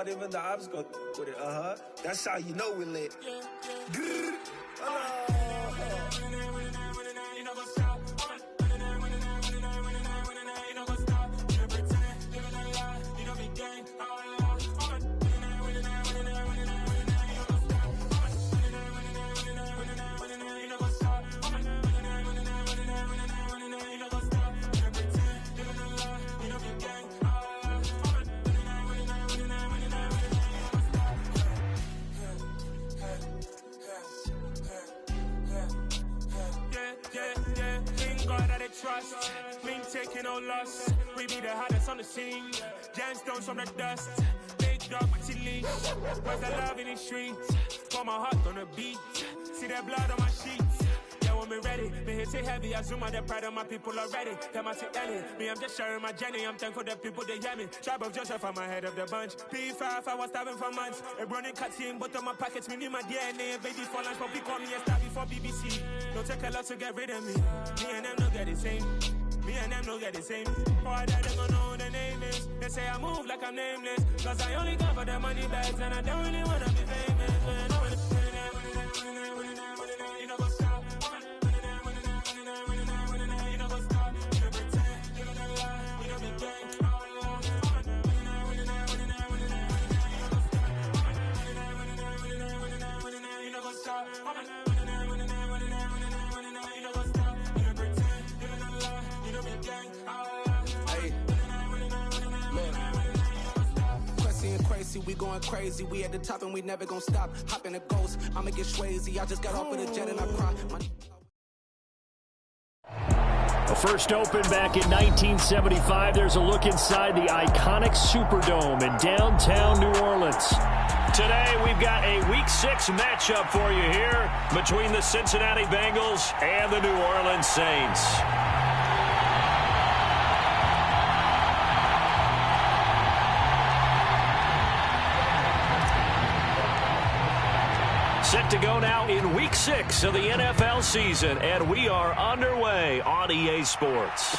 thought even the ops go with it. That's how you know we lit. Trust, mean taking no loss. We be the hottest on the scene. Gemstones from the dust. Big dog with your leash. Where's the love in the streets? Got my heart on the beat. See that blood on my sheets. Yeah, when we ready, me hit it heavy. I zoom out the pride of my people already. Them I see Ellie. Me, I'm just sharing my journey. I'm thankful that people they hear me. Tribe of Joseph, I'm ahead of the bunch. P5, I was starving for months. A running cutscene, but on my pockets, me need my DNA. Baby for lunch, but we call me a star before BBC. Don't take a lot to get rid of me. Me and them don't get the same. Me and them don't get the same. Boy, that they don't know who the name is. They say I move like I'm nameless. Cause I only come for the money bags and I don't really wanna be famous. You know what's up? You know what's up? You don't pretend. You don't lie. You don't be gay. You know what's up? We going crazy, we at the top and we never gonna stop. Hop in a ghost, I'ma get swayzy. I just got off with a jet and I cry. The first open back in 1975. There's a look inside the iconic Superdome in downtown New Orleans. Today we've got a Week 6 matchup for you here between the Cincinnati Bengals and the New Orleans Saints. Set to go now in Week 6 of the NFL season, and we are underway on EA Sports.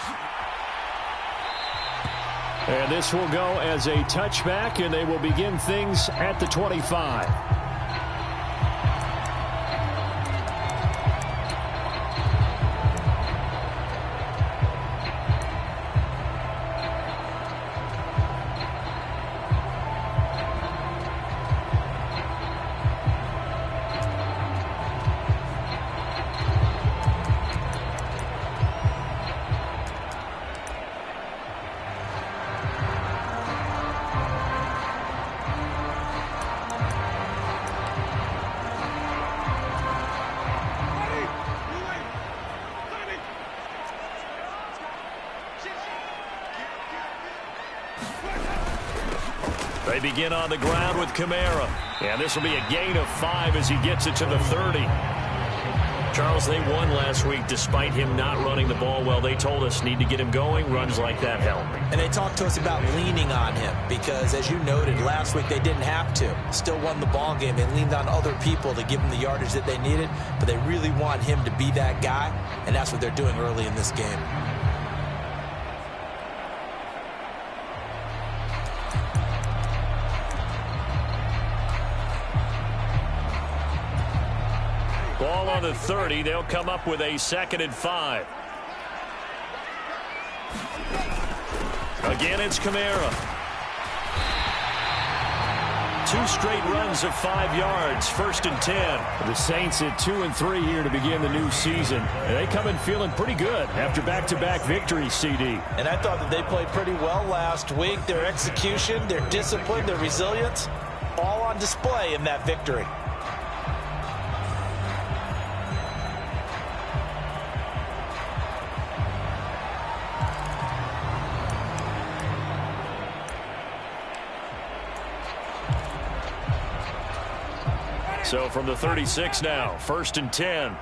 And this will go as a touchback, and they will begin things at the 25. They begin on the ground with Kamara. And this will be a gain of 5 as he gets it to the 30. Charles, they won last week despite him not running the ball well. They told us need to get him going. Runs like that help. And they talked to us about leaning on him because, as you noted, last week they didn't have to. Still won the ball game. They leaned on other people to give them the yardage that they needed, but they really want him to be that guy, and that's what they're doing early in this game. Ball on the 30. They'll come up with a 2nd and 5. Again, it's Kamara. 2 straight runs of 5 yards. 1st and 10. The Saints at 2-3 here to begin the new season. And they come in feeling pretty good after back-to-back victories, CD. And I thought that they played pretty well last week. Their execution, their discipline, their resilience, all on display in that victory. So from the 36 now, 1st and 10.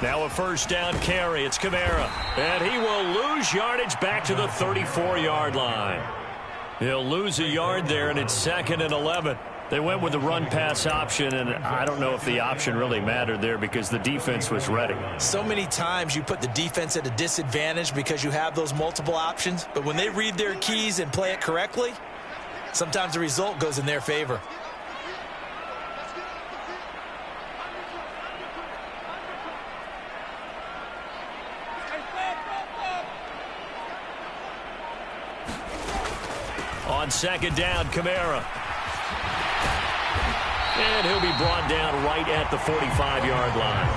Now a 1st down carry. It's Kamara. And he will lose yardage back to the 34-yard line. He'll lose a yard there, and it's 2nd and 11. They went with the run-pass option, and I don't know if the option really mattered there because the defense was ready. So many times you put the defense at a disadvantage because you have those multiple options, but when they read their keys and play it correctly, sometimes the result goes in their favor. On second down, Kamara. And he'll be brought down right at the 45-yard line.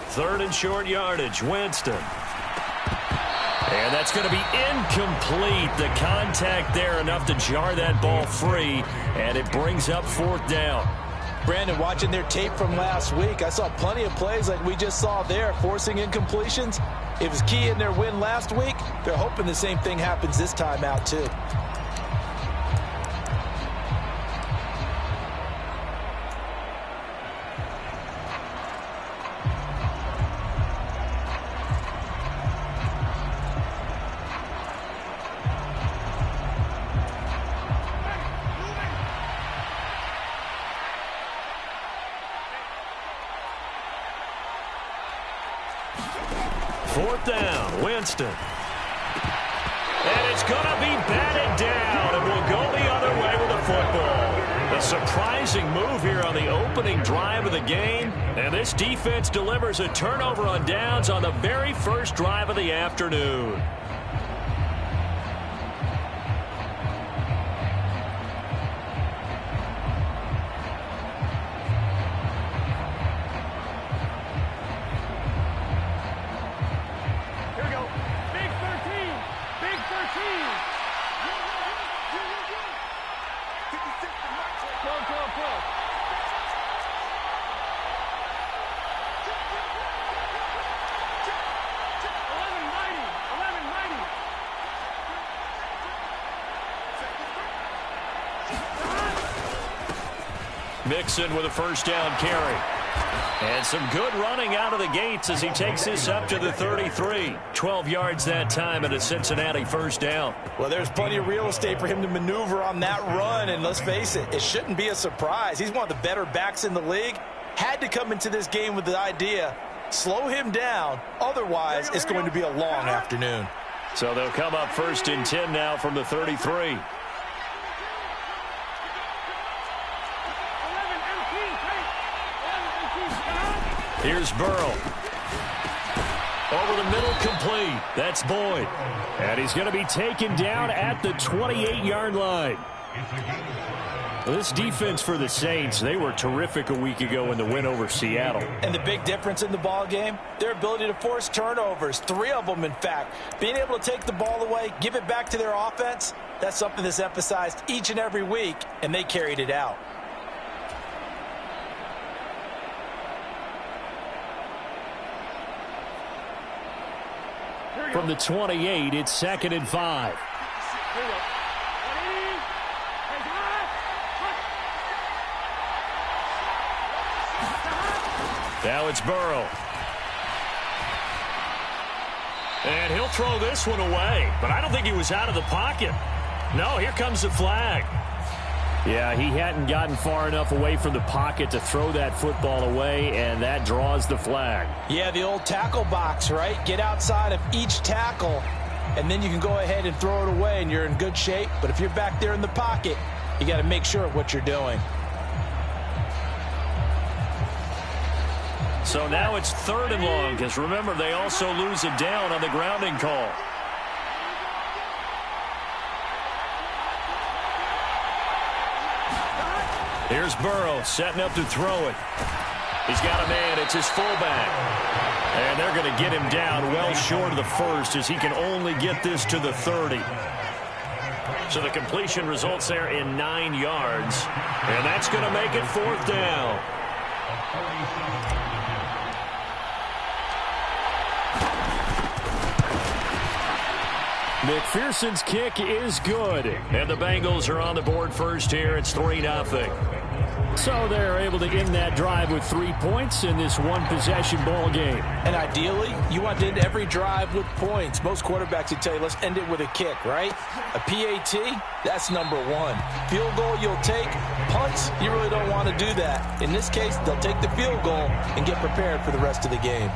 Third and short yardage, Winston. And that's going to be incomplete. The contact there enough to jar that ball free, and it brings up fourth down. Brandon, watching their tape from last week, I saw plenty of plays like we just saw there, forcing incompletions. It was key in their win last week. They're hoping the same thing happens this time out, too. Fourth down, Winston. And it's going to be batted down, and we'll go the other way with the football. A surprising move here on the opening drive of the game, and this defense delivers a turnover on downs on the very first drive of the afternoon. Mixon with a first down carry. And some good running out of the gates as he takes this up to the 33. 12 yards that time and a Cincinnati first down. Well, there's plenty of real estate for him to maneuver on that run, and let's face it, it shouldn't be a surprise. He's one of the better backs in the league. Had to come into this game with the idea, slow him down, otherwise it's going to be a long afternoon. So they'll come up first and 10 now from the 33. Here's Burrow. Over the middle, complete. That's Boyd. And he's going to be taken down at the 28-yard line. This defense for the Saints, they were terrific a week ago in the win over Seattle. And the big difference in the ball game, their ability to force turnovers, 3 of them in fact. Being able to take the ball away, give it back to their offense, that's something that's emphasized each and every week, and they carried it out. From the 28, it's second and 5. Now it's Burrow. And he'll throw this one away, but I don't think he was out of the pocket. No, here comes the flag. Yeah, he hadn't gotten far enough away from the pocket to throw that football away, and that draws the flag. Yeah, the old tackle box, right? Get outside of each tackle, and then you can go ahead and throw it away, and you're in good shape. But if you're back there in the pocket, you got to make sure of what you're doing. So now it's third and long, because remember, they also lose it down on the grounding call. Here's Burrow setting up to throw it. He's got a man. It's his fullback. And they're going to get him down well short of the first as he can only get this to the 30. So the completion results there in 9 yards. And that's going to make it fourth down. McPherson's kick is good. And the Bengals are on the board first here. It's 3-0. So they're able to end that drive with 3 points in this one-possession ball game. And ideally, you want to end every drive with points. Most quarterbacks would tell you, let's end it with a kick, right? A PAT, that's number one. Field goal you'll take. Punts, you really don't want to do that. In this case, they'll take the field goal and get prepared for the rest of the game.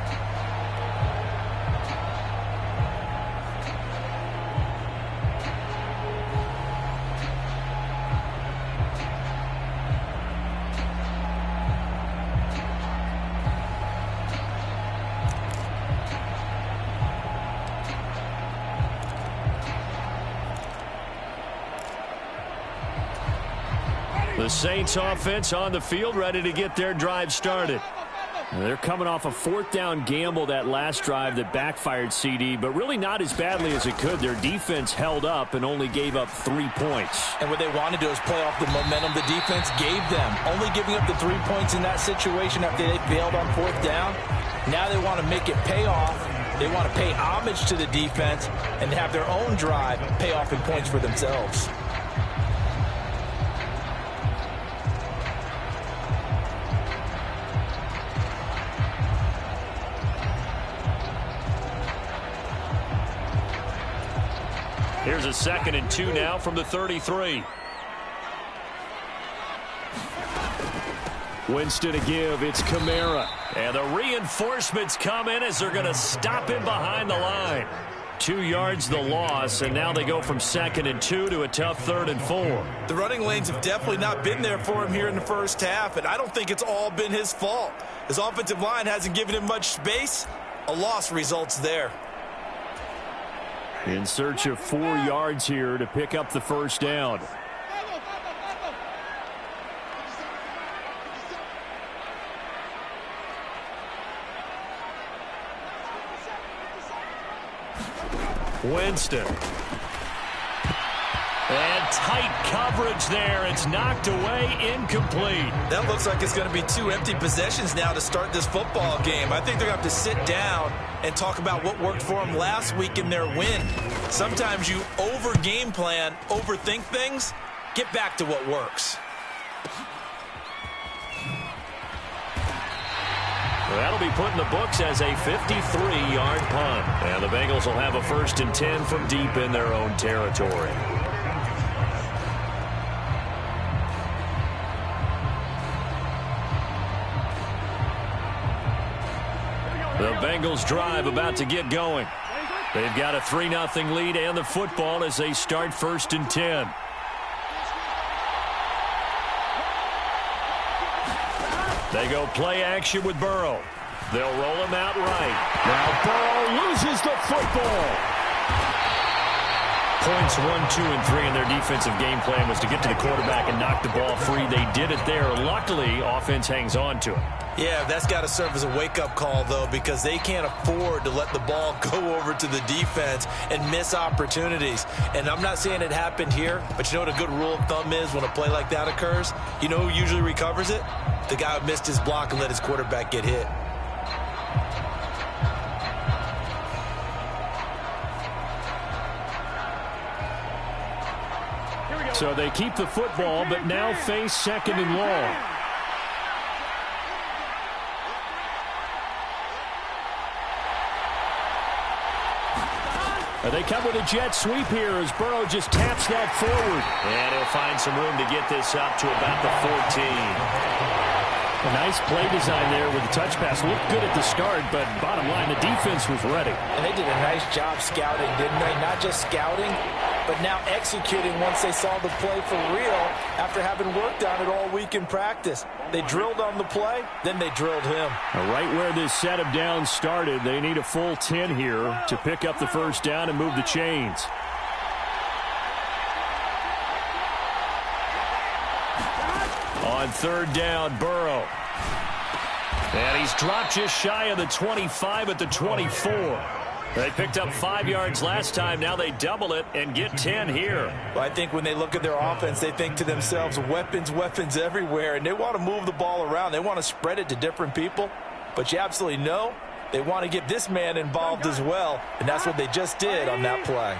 The Saints offense on the field, ready to get their drive started. They're coming off a 4th down gamble that last drive that backfired, CD, but really not as badly as it could. Their defense held up and only gave up 3 points. And what they want to do is play off the momentum the defense gave them. Only giving up the 3 points in that situation after they failed on 4th down. Now they want to make it pay off. They want to pay homage to the defense and have their own drive pay off in points for themselves. Here's a 2nd and 2 now from the 33. Winston to give. It's Kamara. And the reinforcements come in as they're going to stop him behind the line. 2 yards the loss, and now they go from 2nd and 2 to a tough 3rd and 4. The running lanes have definitely not been there for him here in the first half, and I don't think it's all been his fault. His offensive line hasn't given him much space. A loss results there. In search of 4 yards here to pick up the first down. Winston. And tight coverage there. It's knocked away, incomplete. That looks like it's going to be 2 empty possessions now to start this football game. I think they're going to have to sit down and talk about what worked for them last week in their win. Sometimes you over-game plan, overthink things. Get back to what works. That'll be put in the books as a 53-yard punt. And the Bengals will have a 1st and 10 from deep in their own territory. The Bengals drive about to get going. They've got a 3-0 lead and the football as they start 1st and 10. They go play action with Burrow. They'll roll him out right. Now Burrow loses the football. Points 1, 2, and 3 in their defensive game plan was to get to the quarterback and knock the ball free. They did it there. Luckily, offense hangs on to it. Yeah, that's got to serve as a wake-up call, though, because they can't afford to let the ball go over to the defense and miss opportunities. And I'm not saying it happened here, but you know what a good rule of thumb is when a play like that occurs? You know who usually recovers it? The guy who missed his block and let his quarterback get hit. So they keep the football, but now face 2nd and long. They come with a jet sweep here as Burrow just taps that forward. And he'll find some room to get this up to about the 14. A nice play design there with the touch pass. Looked good at the start, but bottom line, the defense was ready. And they did a nice job scouting, didn't they? Not just scouting, but now executing once they saw the play for real after having worked on it all week in practice. They drilled on the play, then they drilled him. Right where this set of downs started, they need a full 10 here to pick up the first down and move the chains. On 3rd down, Burrow. And he's dropped just shy of the 25 at the 24. They picked up 5 yards last time. Now they double it and get 10 here. Well, I think when they look at their offense, they think to themselves, weapons, weapons everywhere. And they want to move the ball around. They want to spread it to different people. But you absolutely know they want to get this man involved as well. And that's what they just did on that play.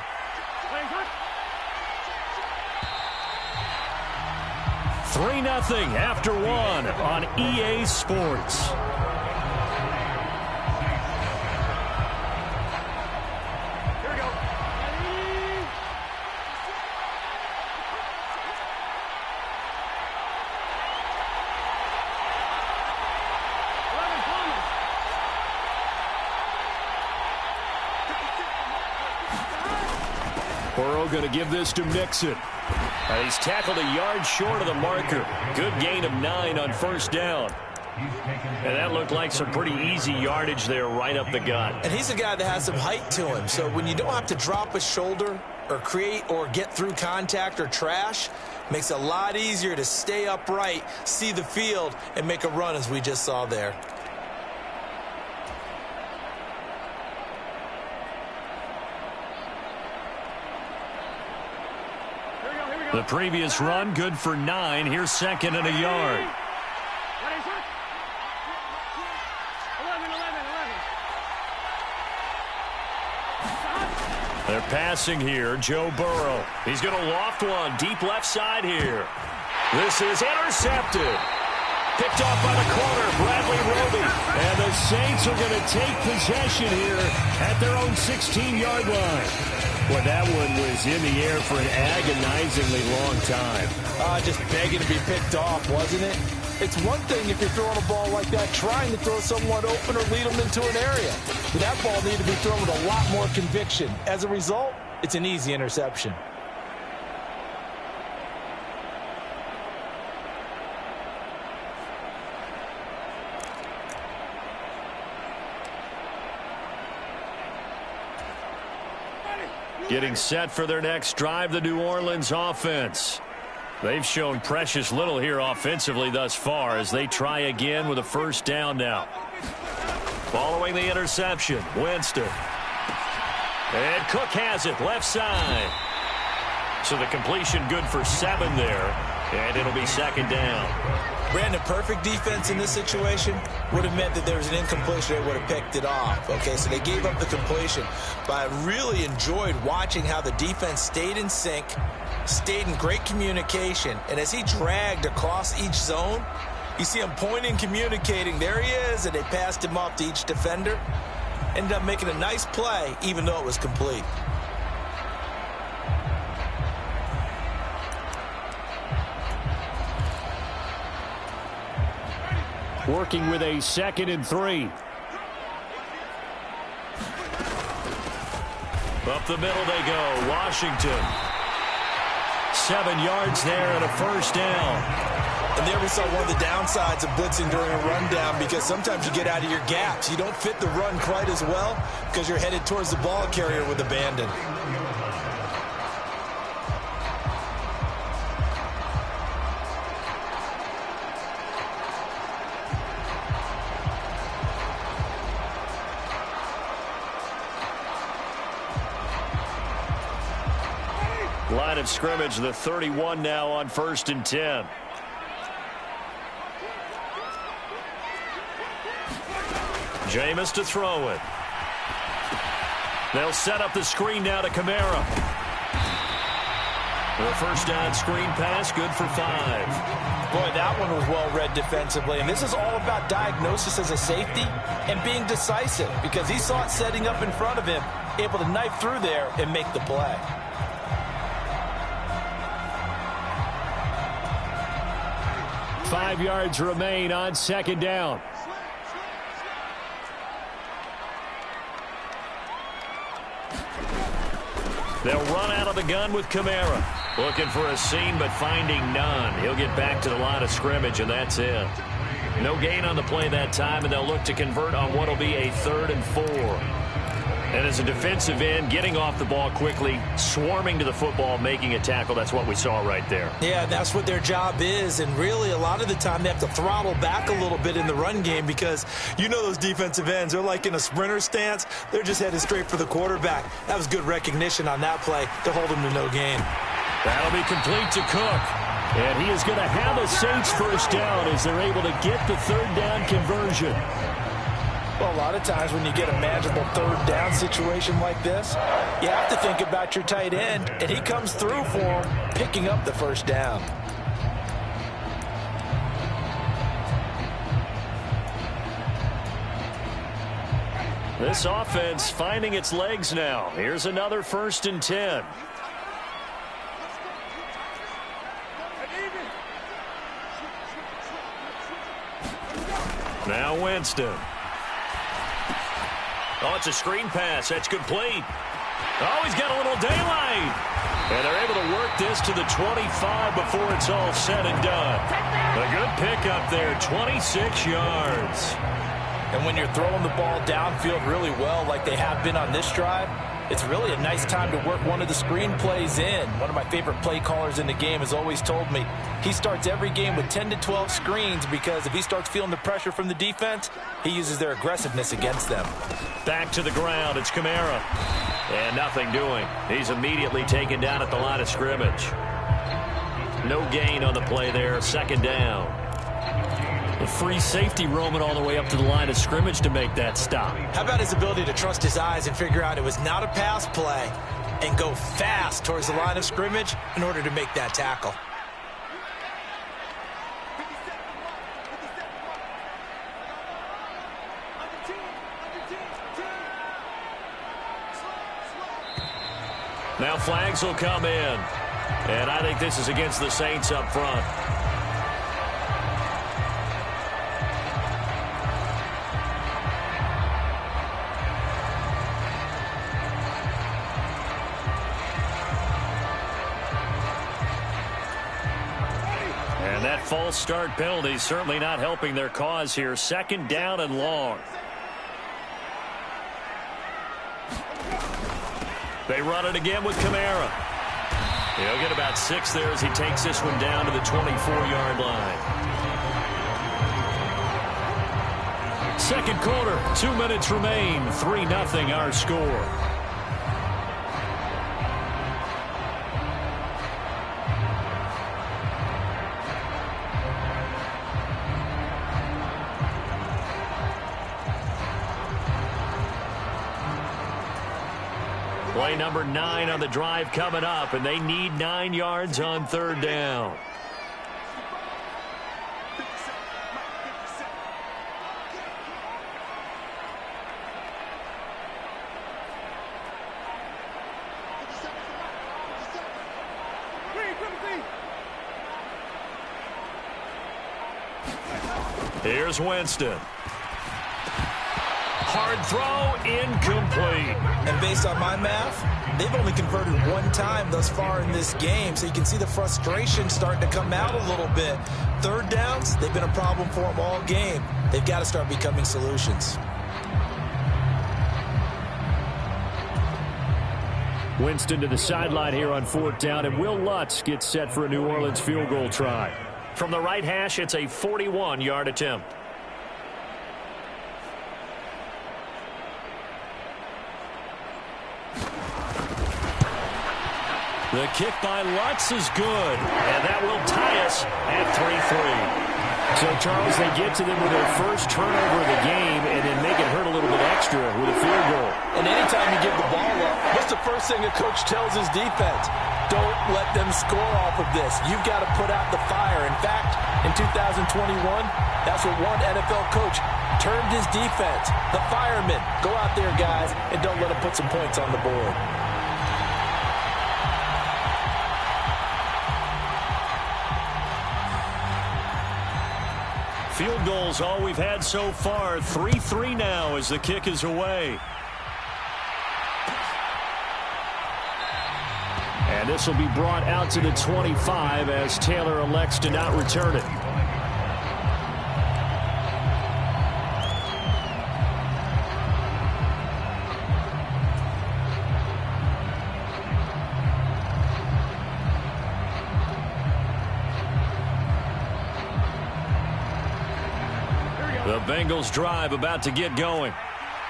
3-0 after 1 on EA Sports. Burrow going to give this to Mixon. He's tackled a yard short of the marker. Good gain of 9 on first down. And that looked like some pretty easy yardage there right up the gut. And he's a guy that has some height to him. So when you don't have to drop a shoulder or create or get through contact or trash, makes it a lot easier to stay upright, see the field, and make a run as we just saw there. The previous run, good for 9. Here's 2nd and a yard. They're passing here. Joe Burrow. He's going to loft one. Deep left side here. This is intercepted. Picked off by the corner, Bradley Roby. And the Saints are going to take possession here at their own 16-yard line. Well, that one was in the air for an agonizingly long time. Just begging to be picked off, wasn't it? It's one thing if you're throwing a ball like that, trying to throw someone open or lead them into an area. But that ball needed to be thrown with a lot more conviction. As a result, it's an easy interception. Getting set for their next drive, the New Orleans offense. They've shown precious little here offensively thus far as they try again with a first down now. Following the interception, Winston. And Cook has it, left side. So the completion good for 7 there, and it'll be 2nd down. Brandon, perfect defense in this situation would have meant that there was an incompletion. They would have picked it off. Okay, so they gave up the completion. But I really enjoyed watching how the defense stayed in sync, stayed in great communication. And as he dragged across each zone, you see him pointing, communicating. There he is, and they passed him off to each defender. Ended up making a nice play, even though it was complete. Working with a 2nd and 3. Up the middle they go. Washington. 7 yards there and a first down. And there we saw one of the downsides of blitzing during a rundown, because sometimes you get out of your gaps. You don't fit the run quite as well because you're headed towards the ball carrier with abandon. Line of scrimmage, the 31 now on 1st and 10. Jameis to throw it. They'll set up the screen now to Kamara. The first down screen pass, good for 5. Boy, that one was well read defensively. And this is all about diagnosis as a safety and being decisive, because he saw it setting up in front of him, able to knife through there and make the play. Five yards remain on 2nd down. They'll run out of the gun with Kamara. Looking for a seam, but finding none. He'll get back to the line of scrimmage, and that's it. No gain on the play that time, and they'll look to convert on what will be a 3rd and 4. And as a defensive end, getting off the ball quickly, swarming to the football, making a tackle, that's what we saw right there. Yeah, that's what their job is. And really, a lot of the time, they have to throttle back a little bit in the run game, because you know those defensive ends, they're like in a sprinter stance. They're just headed straight for the quarterback. That was good recognition on that play to hold him to no gain. That'll be complete to Cook. And he is going to have a Saints first down as they're able to get the 3rd down conversion. Well, a lot of times when you get a manageable 3rd down situation like this, you have to think about your tight end, and he comes through for him, picking up the first down. This offense finding its legs now. Here's another 1st and 10. Now Winston. Oh, it's a screen pass. That's complete. Oh, he's got a little daylight. And they're able to work this to the 25 before it's all said and done. A good pickup there, 26 yards. And when you're throwing the ball downfield really well like they have been on this drive, it's really a nice time to work one of the screen plays in. One of my favorite play callers in the game has always told me he starts every game with 10 to 12 screens because if he starts feeling the pressure from the defense, he uses their aggressiveness against them. Back to the ground, it's Kamara. And nothing doing. He's immediately taken down at the line of scrimmage. No gain on the play there, 2nd down. The free safety roaming all the way up to the line of scrimmage to make that stop. How about his ability to trust his eyes and figure out it was not a pass play and go fast towards the line of scrimmage in order to make that tackle. Now flags will come in. And I think this is against the Saints up front. And that false start penalty certainly not helping their cause here. 2nd down and long. They run it again with Kamara. He'll get about 6 there as he takes this one down to the 24-yard line. 2nd quarter, 2 minutes remain. 3-0 our score. Play number 9 on the drive coming up, and they need 9 yards on 3rd down. Here's Winston. Hard throw, incomplete. And based on my math, they've only converted 1 time thus far in this game, so you can see the frustration starting to come out a little bit. 3rd downs, they've been a problem for them all game. They've got to start becoming solutions. Winston to the sideline here on 4th down, and Will Lutz gets set for a New Orleans field goal try. From the right hash, it's a 41-yard attempt. The kick by Lutz is good, and that will tie us at 3-3. So, Charles, they get to them with their first turnover of the game and then make it hurt a little bit extra with a field goal. And anytime you give the ball up, what's the first thing a coach tells his defense? Don't let them score off of this. You've got to put out the fire. In fact, in 2021, that's what one NFL coach termed his defense. The firemen. Go out there, guys, and don't let them put some points on the board. Field goals all we've had so far. 3-3 now as the kick is away. And this will be brought out to the 25 as Taylor elects to not return it. The Bengals drive about to get going.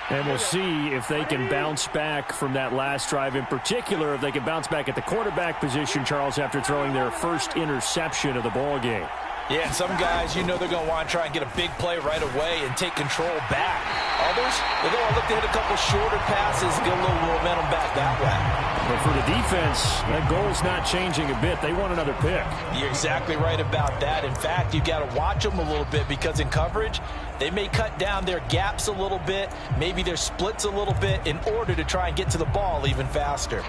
And we'll see if they can bounce back from that last drive. In particular, if they can bounce back at the quarterback position, Charles, after throwing their first interception of the ball game. Yeah, and some guys, you know they're going to want to try and get a big play right away and take control back. Others, they're going to look to hit a couple shorter passes, get a little momentum back that way. But for the defense, that goal's not changing a bit. They want another pick. You're exactly right about that. In fact, you've got to watch them a little bit because in coverage, they may cut down their gaps a little bit, maybe their splits a little bit in order to try and get to the ball even faster.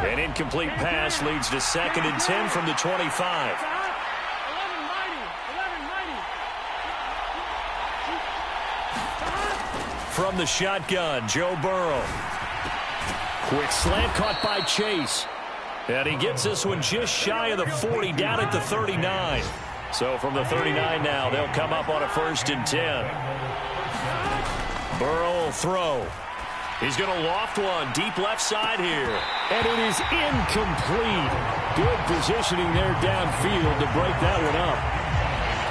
An incomplete pass leads to 2nd and 10 from the 25. From the shotgun, Joe Burrow. Quick slant caught by Chase. And he gets this one just shy of the 40, down at the 39. So from the 39 now, they'll come up on a 1st and 10. Burrow will throw. He's going to loft one deep left side here. And it is incomplete. Good positioning there downfield to break that one up.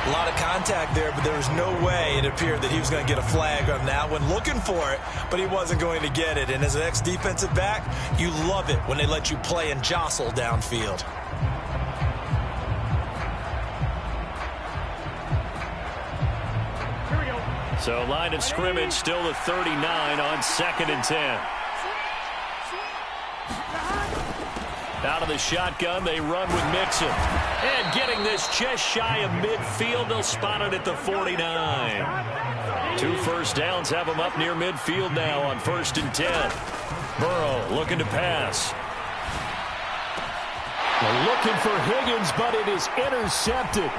A lot of contact there, but there was no way it appeared that he was going to get a flag on that one. Looking for it, but he wasn't going to get it. And as an ex-defensive back, you love it when they let you play and jostle downfield. So line of scrimmage still the 39 on 2nd and 10. Out of the shotgun, they run with Mixon. And getting this just shy of midfield, they'll spot it at the 49. 2 first downs have them up near midfield now on 1st and 10. Burrow looking to pass. Looking for Higgins, but it is intercepted.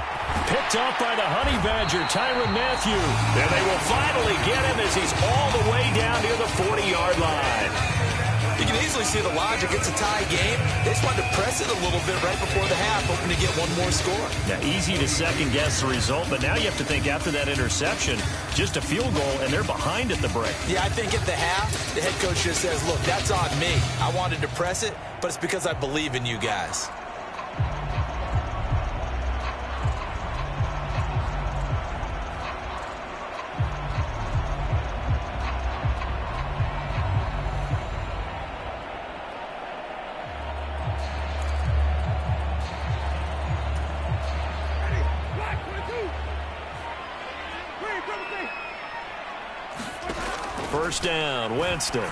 Picked off by the Honey Badger, Tyrann Mathieu. And they will finally get him as he's all the way down near the 40-yard line. You can easily see the logic. It's a tie game. They just wanted to press it a little bit right before the half, hoping to get one more score. Now, easy to second-guess the result, but now you have to think after that interception, just a field goal, and they're behind at the break. Yeah, I think at the half, the head coach just says, look, that's on me. I wanted to press it, but it's because I believe in you guys. First down, Winston.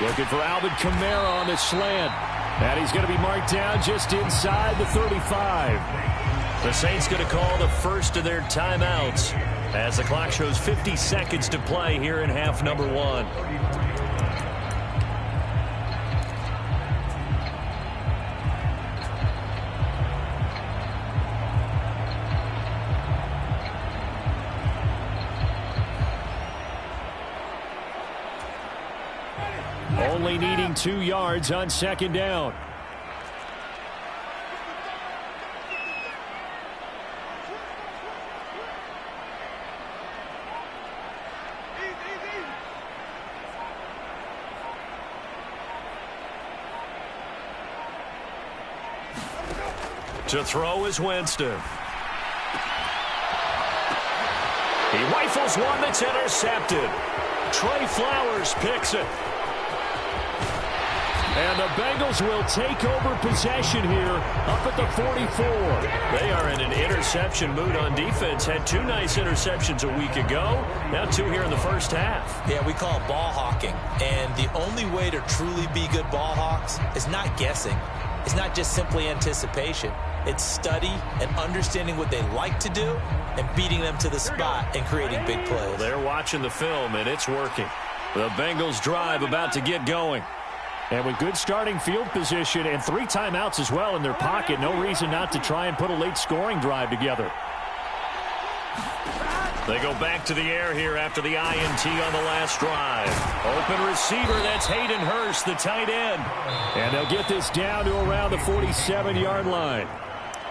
Looking for Alvin Kamara on the slant. And he's going to be marked down just inside the 35. The Saints going to call the first of their timeouts as the clock shows 50 seconds to play here in half number 1. Only needing 2 yards on 2nd down. To throw is Winston. He rifles one that's intercepted. Trey Flowers picks it. And the Bengals will take over possession here up at the 44. They are in an interception mood on defense. Had 2 nice interceptions a week ago. Now 2 here in the first half. Yeah, we call it ball hawking. And the only way to truly be good ball hawks is not guessing. It's not just simply anticipation. It's study and understanding what they like to do and beating them to the spot and creating big plays. Well, they're watching the film, and it's working. The Bengals drive about to get going. And with good starting field position and 3 timeouts as well in their pocket, no reason not to try and put a late scoring drive together. They go back to the air here after the INT on the last drive. Open receiver, that's Hayden Hurst, the tight end. And they'll get this down to around the 47-yard line.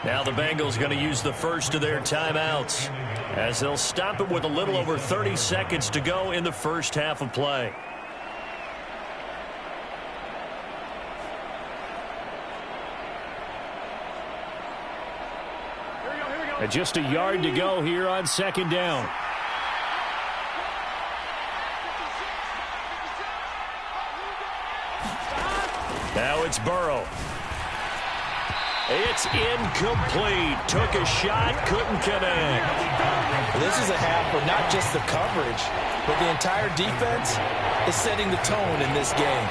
Now the Bengals going to use the first of their timeouts as they'll stop it with a little over 30 seconds to go in the first half of play. And just a yard to go here on second down. Now it's Burrow. It's incomplete. Took a shot, couldn't connect. This is a half where not just the coverage, but the entire defense is setting the tone in this game.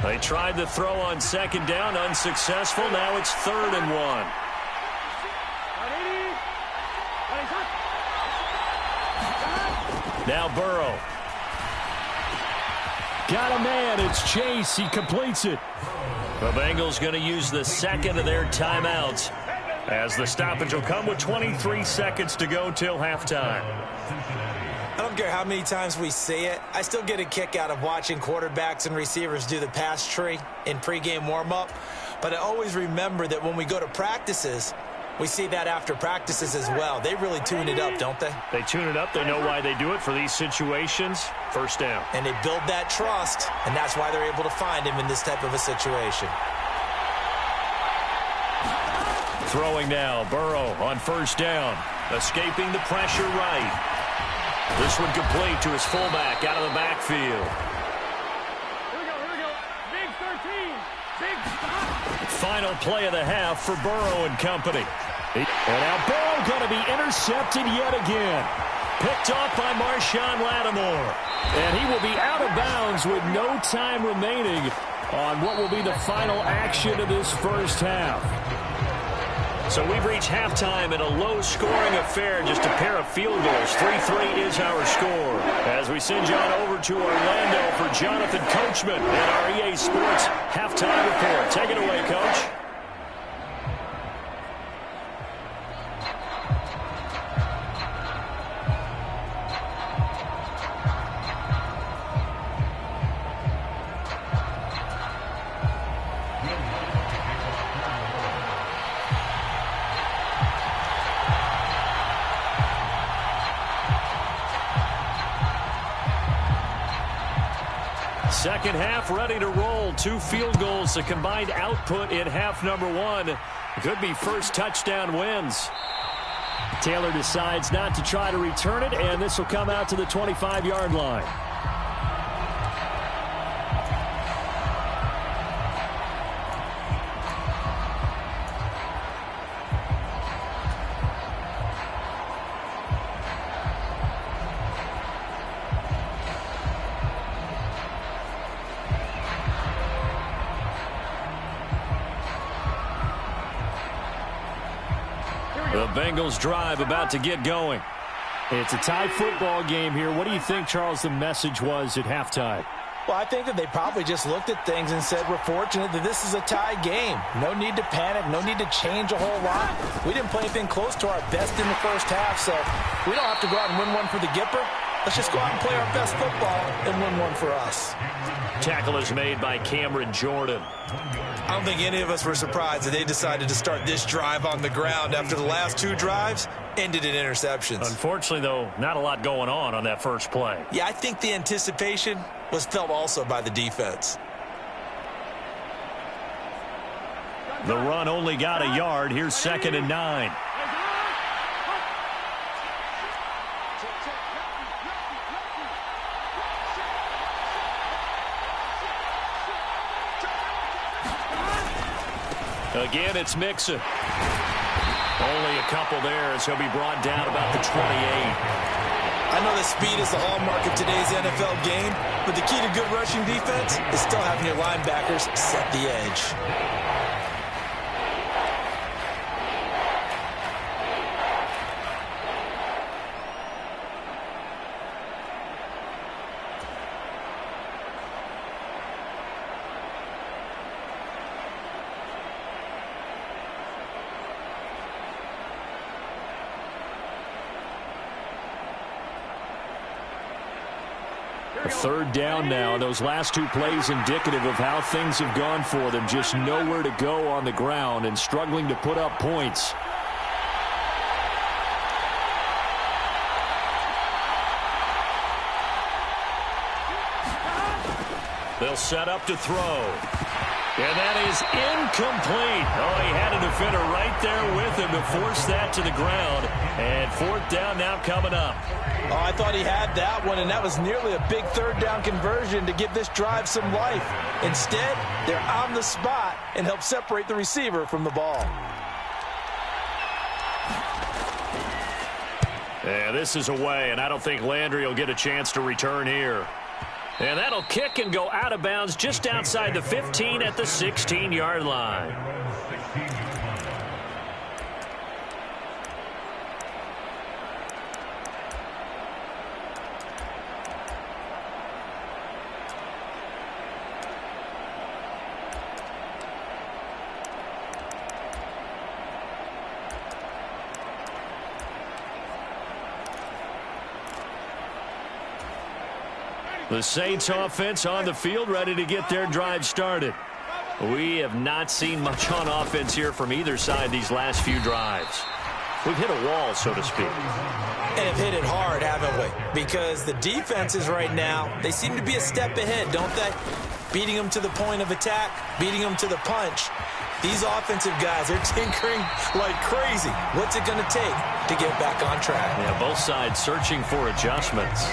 They tried the throw on second down, unsuccessful. Now it's 3rd and 1. Now Burrow. Got a man. It's Chase. He completes it. The Bengals going to use the second of their timeouts as the stoppage will come with 23 seconds to go till halftime. I don't care how many times we say it, I still get a kick out of watching quarterbacks and receivers do the pass tree in pregame warm-up. But I always remember that when we go to practices, we see that after practices as well. They really tune it up, don't they? They tune it up. They know why they do it for these situations. First down. And they build that trust, and that's why they're able to find him in this type of a situation. Throwing now, Burrow on first down. Escaping the pressure right. This one complete to his fullback out of the backfield. Here we go. Big 13. Big stop. Final play of the half for Burrow and company. And now Burrow going to be intercepted yet again. Picked off by Marshawn Lattimore. And he will be out of bounds with no time remaining on what will be the final action of this first half. So we've reached halftime in a low-scoring affair, just a pair of field goals. 3-3 is our score. As we send you on over to Orlando for Jonathan Coachman and our EA Sports halftime report. Take it away, Coach. Second half ready to roll. 2 field goals, the combined output in half number 1. Could be first touchdown wins. Taylor decides not to try to return it, and this will come out to the 25-yard line. The Bengals drive about to get going. It's a tie football game here. What do you think, Charles, the message was at halftime? Well, I think that they probably just looked at things and said, we're fortunate that this is a tie game. No need to panic. No need to change a whole lot. We didn't play anything close to our best in the first half, so we don't have to go out and win one for the Gipper. Let's just go out and play our best football and win one for us. Tackle is made by Cameron Jordan. I don't think any of us were surprised that they decided to start this drive on the ground after the last 2 drives ended in interceptions. Unfortunately, though, not a lot going on that first play. Yeah, I think the anticipation was felt also by the defense. The run only got a yard. Here's 2nd and 9. Again, it's Mixon. Only a couple there as he'll be brought down about the 28. I know that speed is the hallmark of today's NFL game, but the key to good rushing defense is still having your linebackers set the edge. A 3rd down now. Those last 2 plays indicative of how things have gone for them. Just nowhere to go on the ground and struggling to put up points. They'll set up to throw. And that is incomplete. Oh, he had a defender right there with him to force that to the ground. And fourth down now coming up. Oh, I thought he had that one, and that was nearly a big third down conversion to give this drive some life. Instead, they're on the spot and help separate the receiver from the ball. Yeah, this is away, and I don't think Landry will get a chance to return here. And that'll kick and go out of bounds just outside the 15 at the 16-yard line. The Saints offense on the field, ready to get their drive started. We have not seen much on offense here from either side these last few drives. We've hit a wall, so to speak. And have hit it hard, haven't we? Because the defenses right now, they seem to be a step ahead, don't they? Beating them to the point of attack, beating them to the punch. These offensive guys, they're tinkering like crazy. What's it going to take to get back on track? Yeah, both sides searching for adjustments.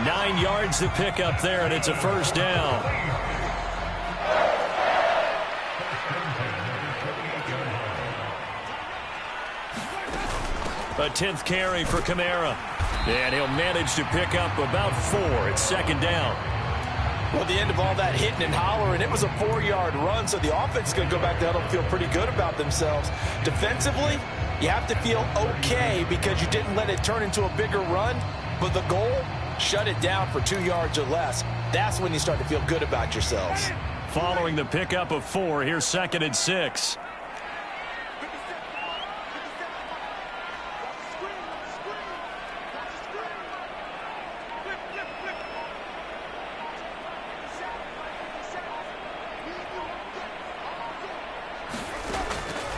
9 yards to pick up there, and it's a first down. A 10th carry for Kamara. And he'll manage to pick up about 4 at second down. Well, at the end of all that hitting and hollering, it was a 4-yard run, so the offense is going to go back to huddle and feel pretty good about themselves. Defensively, you have to feel okay because you didn't let it turn into a bigger run, but the goal, shut it down for 2 yards or less. That's when you start to feel good about yourselves. Following the pickup of 4, here's 2nd and 6.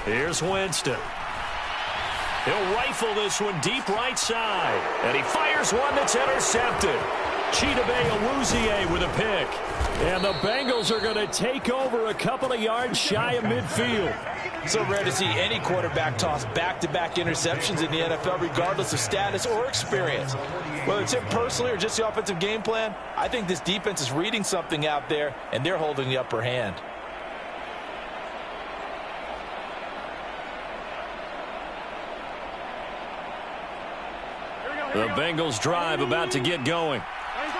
Here's Winston. He'll rifle this one deep right side. And he fires one that's intercepted. Chidobe Awuzie with a pick. And the Bengals are going to take over a couple of yards shy of midfield. So rare to see any quarterback toss back-to-back interceptions in the NFL, regardless of status or experience. Whether it's him personally or just the offensive game plan, I think this defense is reading something out there, and they're holding the upper hand. The Bengals drive about to get going.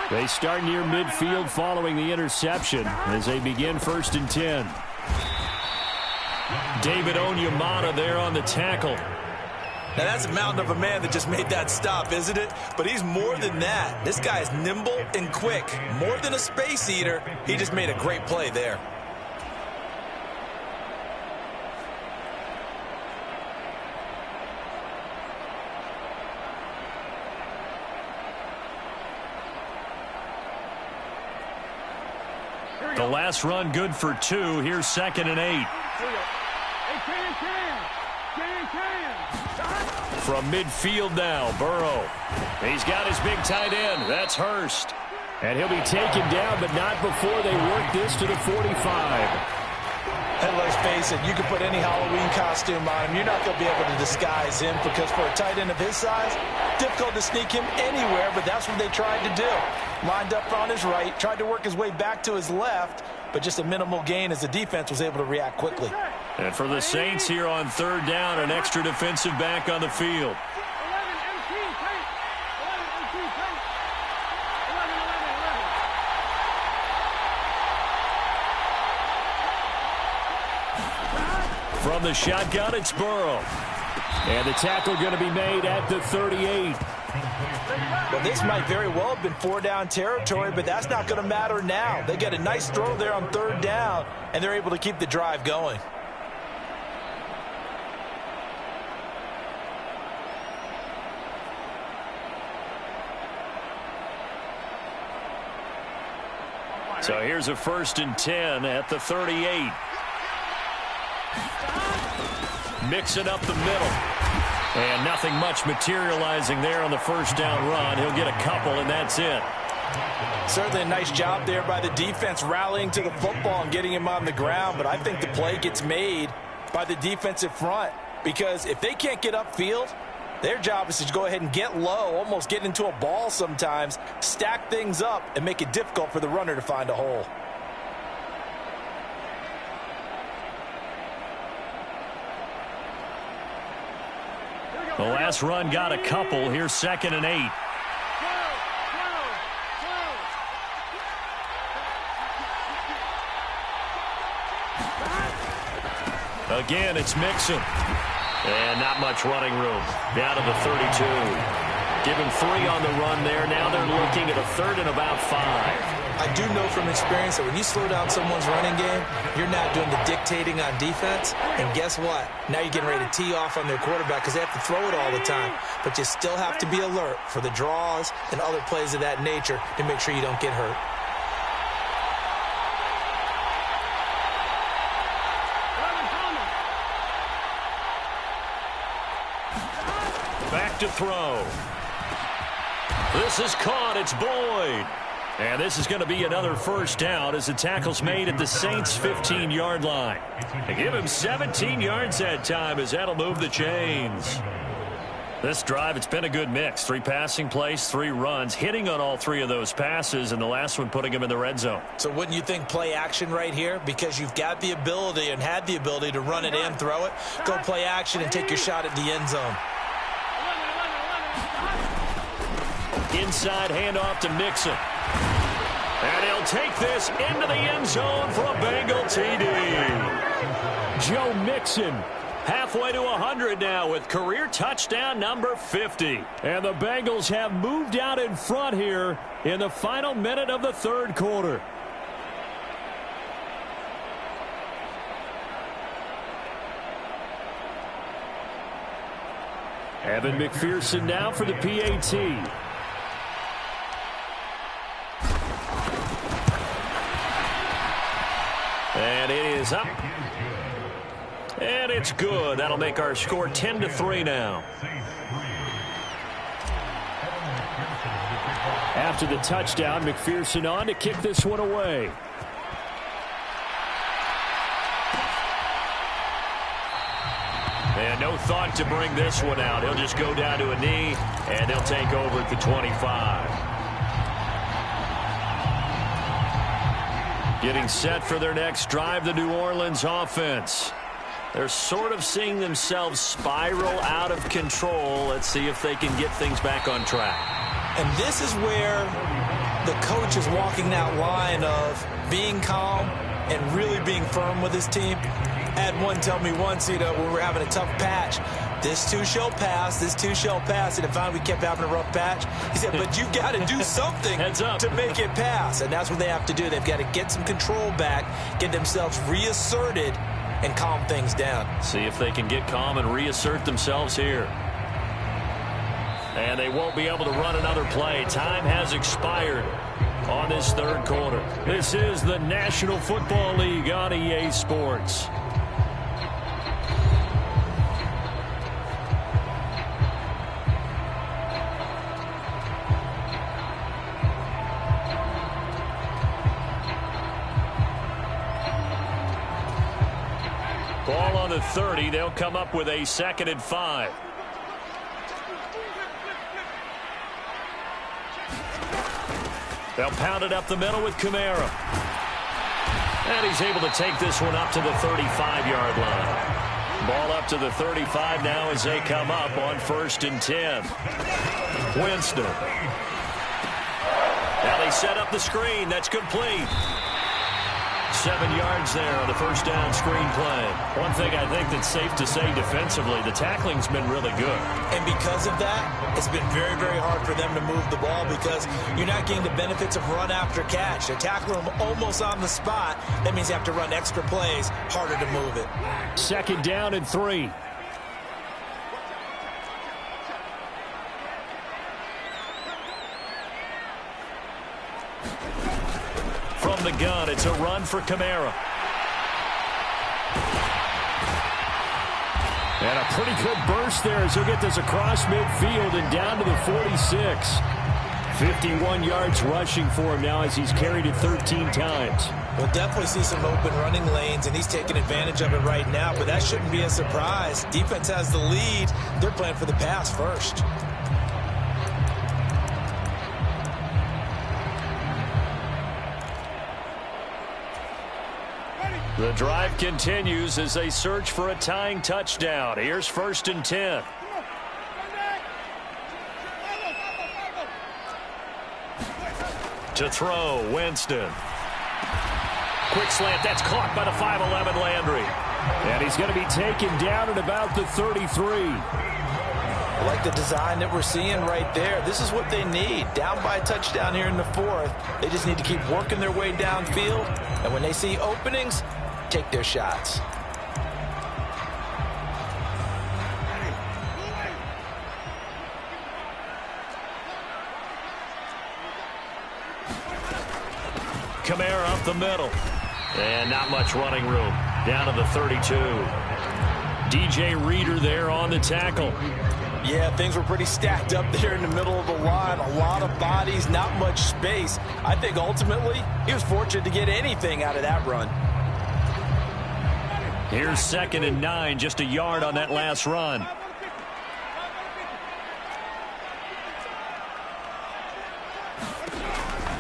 They start near midfield following the interception as they begin 1st and 10. David Onyemata there on the tackle. Now that's a mountain of a man that just made that stop, isn't it? But he's more than that. This guy is nimble and quick. More than a space eater, he just made a great play there. The last run good for 2. Here's 2nd and 8. From midfield now, Burrow. He's got his big tight end. That's Hurst. And he'll be taken down, but not before they work this to the 45. And let's face it, you can put any Halloween costume on him. You're not going to be able to disguise him because for a tight end of his size, difficult to sneak him anywhere, but that's what they tried to do. Lined up on his right, tried to work his way back to his left, but just a minimal gain as the defense was able to react quickly. And for the Saints here on 3rd down, an extra defensive back on the field. From the shotgun, it's Burrow. And the tackle going to be made at the 38. Well, this might very well have been 4-down territory, but that's not going to matter now. They get a nice throw there on 3rd down, and they're able to keep the drive going. So here's a 1st and 10 at the 38. Mixing up the middle. And nothing much materializing there on the 1st down run. He'll get a couple, and that's it. Certainly a nice job there by the defense rallying to the football and getting him on the ground, but I think the play gets made by the defensive front because if they can't get upfield, their job is to go ahead and get low, almost get into a ball sometimes, stack things up, and make it difficult for the runner to find a hole. The last run got a couple. Here's 2nd and 8. Again, it's Mixon. And not much running room. Down to the 32. Give him 3 on the run there. Now they're looking at a 3rd and about 5. I do know from experience that when you slow down someone's running game, you're not doing the dictating on defense. And guess what? Now you're getting ready to tee off on their quarterback because they have to throw it all the time. But you still have to be alert for the draws and other plays of that nature to make sure you don't get hurt. Back to throw. This is caught. It's Boyd. And this is going to be another first down as the tackle's made at the Saints' 15-yard line. They give him 17 yards that time as that'll move the chains. This drive, it's been a good mix. 3 passing plays, 3 runs, hitting on all 3 of those passes, and the last one putting him in the red zone. So wouldn't you think play action right here? Because you've got the ability and had the ability to run it and throw it. Go play action and take your shot at the end zone. Inside handoff to Mixon. And he'll take this into the end zone for a Bengal TD. Joe Mixon halfway to 100 now with career touchdown number 50. And the Bengals have moved out in front here in the final minute of the 3rd quarter. Evan McPherson now for the PAT. And it is up. And it's good. That'll make our score 10-3 now. After the touchdown, McPherson on to kick this one away. And no thought to bring this one out. He'll just go down to a knee, and they'll take over at the 25. Getting set for their next drive, the New Orleans offense. They're sort of seeing themselves spiral out of control. Let's see if they can get things back on track. And this is where the coach is walking that line of being calm and really being firm with his team. I had one tell me once, when we were having a tough patch, this too shall pass, this too shall pass. And if finally we kept having a rough patch, he said, but you've got to do something to make it pass. And that's what they have to do. They've got to get some control back, get themselves reasserted, and calm things down. See if they can get calm and reassert themselves here. And they won't be able to run another play. Time has expired on this 3rd quarter. This is the National Football League on EA Sports. Ball on the 30. They'll come up with a 2nd and 5. They'll pound it up the middle with Kamara. And he's able to take this one up to the 35-yard line. Ball up to the 35 now as they come up on 1st and 10. Winston. Now they set up the screen. That's complete. 7 yards there on the first down screen play. One thing I think that's safe to say defensively, the tackling's been really good. And because of that, it's been very, very hard for them to move the ball because you're not getting the benefits of run after catch. They're tackling them almost on the spot. That means they have to run extra plays, harder to move it. 2nd down and 3. From the gun, it's a run for Kamara. And a pretty good burst there as he'll get this across midfield and down to the 46. 51 yards rushing for him now as he's carried it 13 times. We'll definitely see some open running lanes, and he's taking advantage of it right now, but that shouldn't be a surprise. Defense has the lead. They're playing for the pass first. The drive continues as they search for a tying touchdown. Here's 1st and 10. To throw, Winston. Quick slant, that's caught by the 5'11" Landry. And he's going to be taken down at about the 33. I like the design that we're seeing right there. This is what they need. Down by a touchdown here in the 4th. They just need to keep working their way downfield. And when they see openings, take their shots. Kamara up the middle. And not much running room. Down to the 32. DJ Reader there on the tackle. Yeah, things were pretty stacked up there in the middle of the line. A lot of bodies, not much space. I think ultimately he was fortunate to get anything out of that run. Here's 2nd and 9, just a yard on that last run.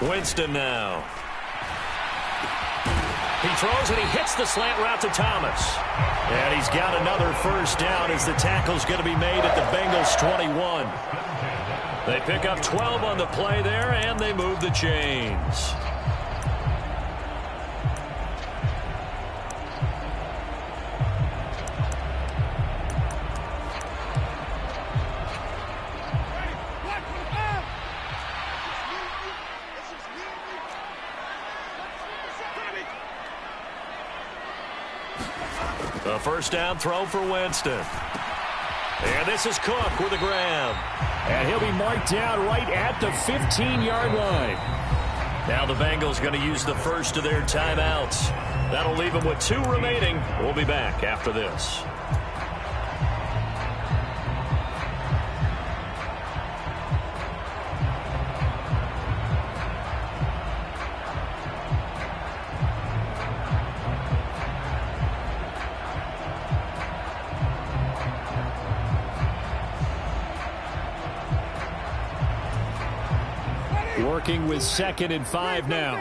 Winston now. He throws and he hits the slant route to Thomas. And he's got another 1st down as the tackle's going to be made at the Bengals 21. They pick up 12 on the play there, and they move the chains. A 1st down throw for Winston. And this is Cook with a grab. And he'll be marked down right at the 15-yard line. Now the Bengals going to use the 1st of their timeouts. That'll leave them with 2 remaining. We'll be back after this. Working with 2nd and 5 now.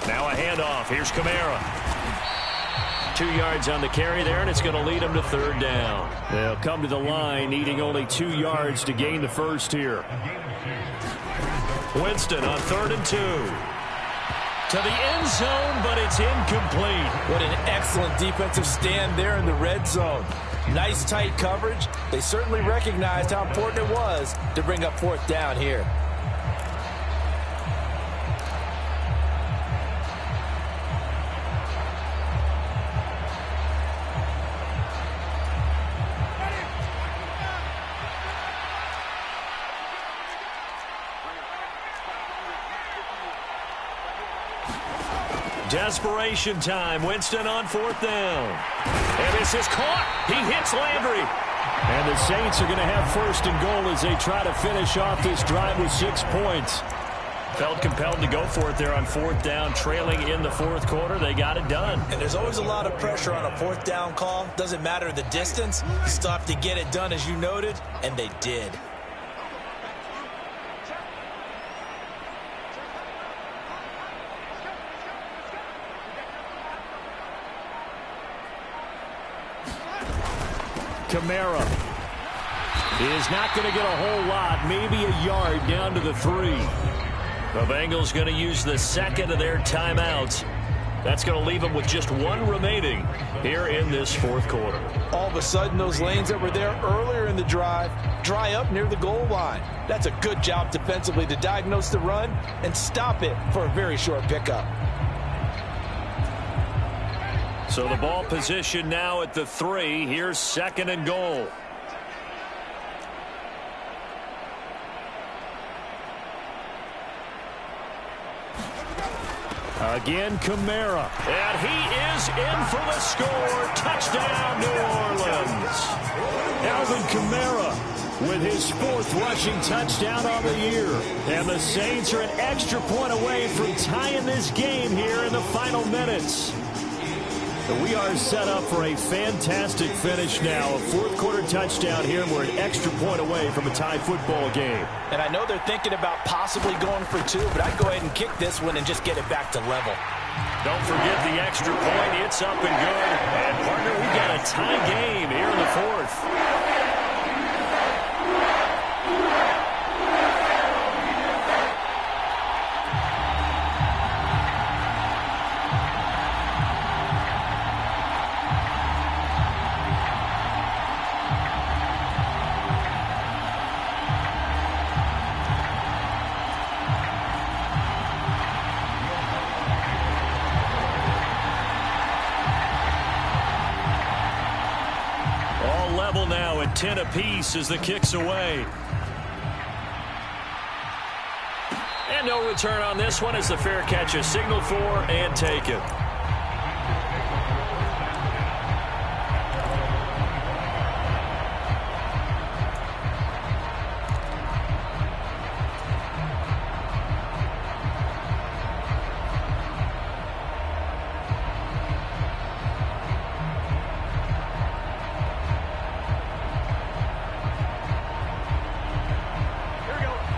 Now a handoff. Here's Kamara. 2 yards on the carry there, and it's going to lead them to 3rd down. They'll come to the line needing only 2 yards to gain the 1st here. Winston on 3rd and 2. To the end zone, but it's incomplete. What an excellent defensive stand there in the red zone. Nice tight coverage. They certainly recognized how important it was to bring up 4th down here. Desperation time. Winston on 4th down. And this is caught. He hits Landry. And the Saints are going to have 1st and goal as they try to finish off this drive with 6 points. Felt compelled to go for it there on 4th down, trailing in the 4th quarter. They got it done. And there's always a lot of pressure on a 4th down call. Doesn't matter the distance. You still have to get it done, as you noted, and they did. Kamara is not going to get a whole lot, maybe a yard down to the 3. The Bengals going to use the 2nd of their timeouts. That's going to leave them with just 1 remaining here in this 4th quarter. All of a sudden, those lanes that were there earlier in the drive dry up near the goal line. That's a good job defensively to diagnose the run and stop it for a very short pickup. So the ball position now at the 3. Here's 2nd and goal. Again, Kamara. And he is in for the score. Touchdown, New Orleans. Alvin Kamara with his 4th rushing touchdown on the year. And the Saints are an extra point away from tying this game here in the final minutes. And we are set up for a fantastic finish now. A 4th quarter touchdown here, and we're an extra point away from a tie football game. And I know they're thinking about possibly going for 2, but I'd go ahead and kick this one and just get it back to level. Don't forget the extra point. It's up and good. And, partner, we got a tie game here in the 4th. Now at 10 apiece as the kick's away. And no return on this one as the fair catch is signaled for and taken.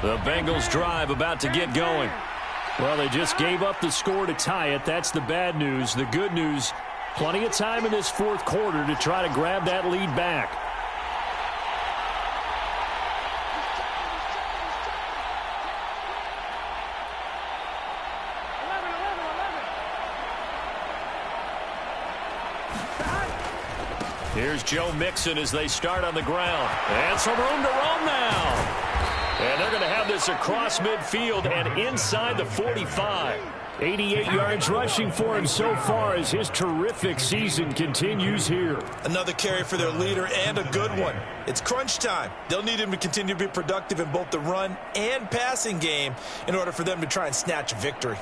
The Bengals drive about to get going. Well, they just gave up the score to tie it. That's the bad news. The good news, plenty of time in this 4th quarter to try to grab that lead back. Here's Joe Mixon as they start on the ground. And some room to roam now. And they're going to have this across midfield and inside the 45. 88 yards rushing for him so far as his terrific season continues here. Another carry for their leader and a good one. It's crunch time. They'll need him to continue to be productive in both the run and passing game in order for them to try and snatch a victory.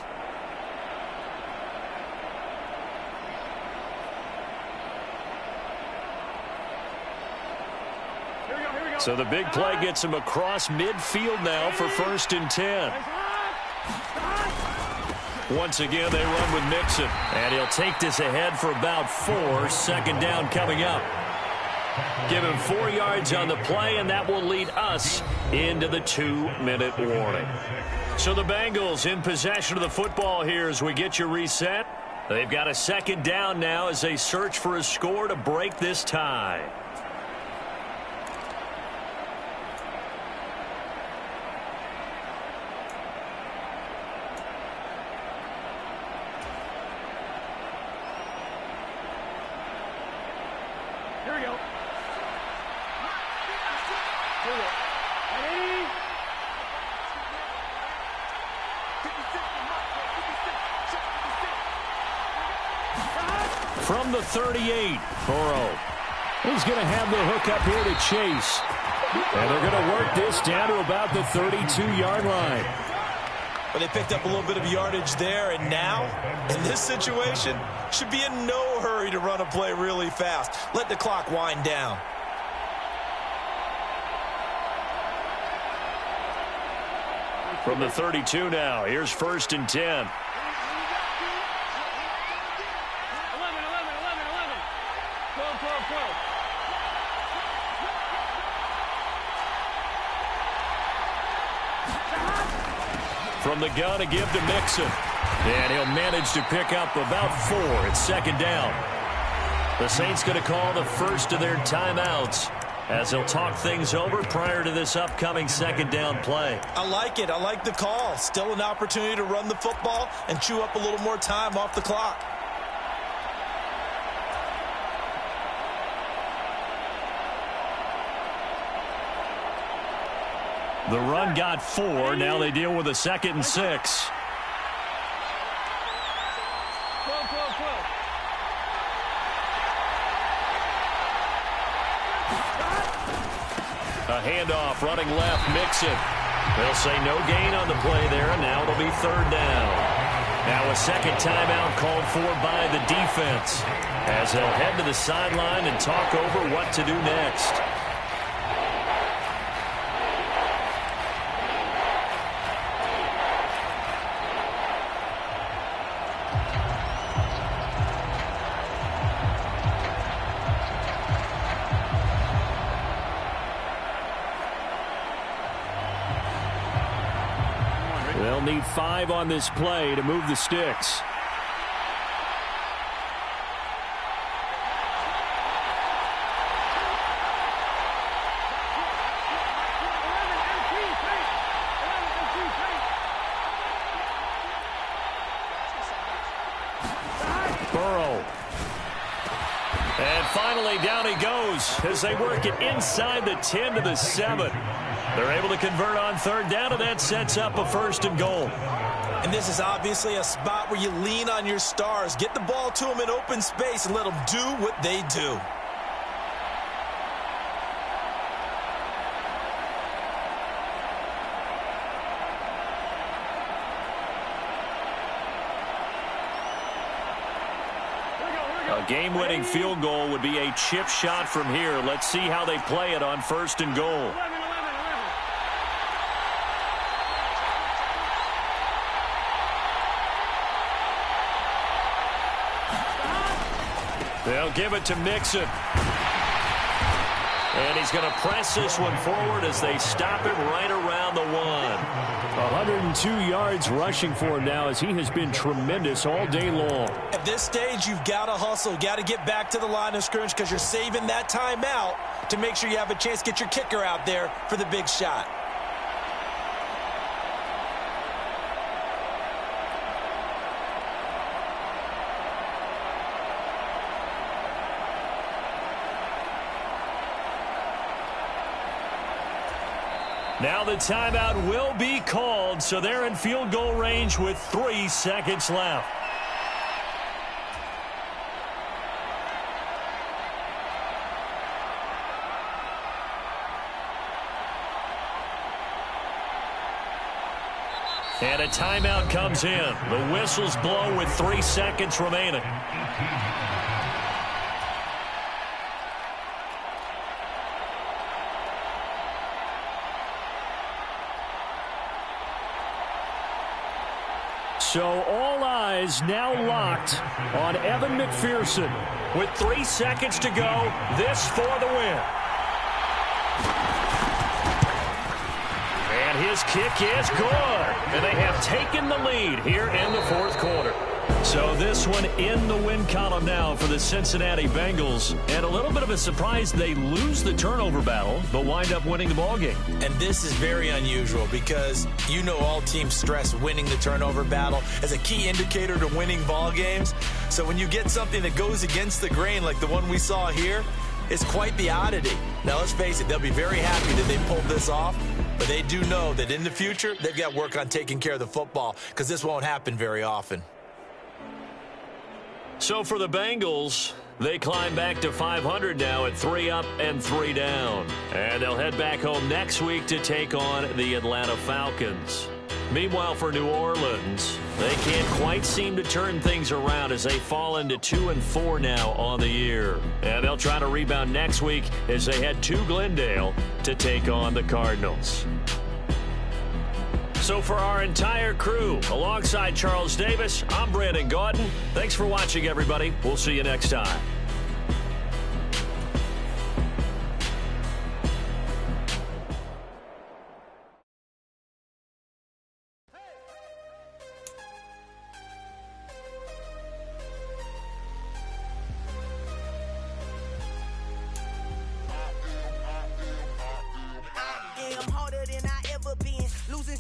So the big play gets him across midfield now for 1st and 10. Once again, they run with Mixon. And he'll take this ahead for about 4. 2nd down coming up. Give him 4 yards on the play, and that will lead us into the 2-minute warning. So the Bengals in possession of the football here as we get you reset. They've got a 2nd down now as they search for a score to break this tie. From the 38, Burrow. He's going to have the hook up here to Chase. And they're going to work this down to about the 32-yard line. Well, they picked up a little bit of yardage there, and now, in this situation, should be in no hurry to run a play really fast. Let the clock wind down. From the 32 now, here's 1st and 10. From the gun to give to Mixon. And he'll manage to pick up about 4 at 2nd down. The Saints going to call the first of their timeouts as they'll talk things over prior to this upcoming 2nd down play. I like it. I like the call. Still an opportunity to run the football and chew up a little more time off the clock. The run got 4. Now they deal with a 2nd and 6. A handoff running left, Mixon. They'll say no gain on the play there, and now it'll be 3rd down. Now a second timeout called for by the defense, as they'll head to the sideline and talk over what to do next. They'll need 5 on this play to move the sticks. Burrow. And finally, down he goes as they work it inside the 10 to the 7. They're able to convert on third down, and that sets up a 1st and goal. And this is obviously a spot where you lean on your stars. Get the ball to them in open space and let them do what they do. A game-winning field goal would be a chip shot from here. Let's see how they play it on 1st and goal. They'll give it to Mixon. And he's going to press this one forward as they stop him right around the 1. 102 yards rushing for him now, as he has been tremendous all day long. At this stage, you've got to hustle. Got to get back to the line of scrimmage because you're saving that timeout to make sure you have a chance to get your kicker out there for the big shot. Now the timeout will be called, so they're in field goal range with 3 seconds left. And a timeout comes in. The whistles blow with 3 seconds remaining. So all eyes now locked on Evan McPherson. With 3 seconds to go, this for the win. And his kick is good. And they have taken the lead here in the 4th quarter. So this one in the win column now for the Cincinnati Bengals. And a little bit of a surprise, they lose the turnover battle, but wind up winning the ballgame. And this is very unusual because you know all teams stress winning the turnover battle as a key indicator to winning ball games. So when you get something that goes against the grain like the one we saw here, it's quite the oddity. Now let's face it, they'll be very happy that they pulled this off, but they do know that in the future they've got work on taking care of the football because this won't happen very often. So for the Bengals, they climb back to 500 now at 3 up and 3 down. And they'll head back home next week to take on the Atlanta Falcons. Meanwhile, for New Orleans, they can't quite seem to turn things around as they fall into 2-4 now on the year. And they'll try to rebound next week as they head to Glendale to take on the Cardinals. So for our entire crew, alongside Charles Davis, I'm Brandon Gaudin. Thanks for watching, everybody. We'll see you next time.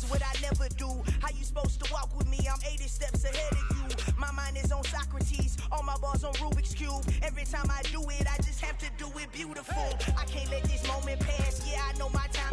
What I never do. How you supposed to walk with me? I'm 80 steps ahead of you. My mind is on Socrates, all my balls on Rubik's Cube. Every time I do it, I just have to do it beautiful. I can't let this moment pass. Yeah, I know my time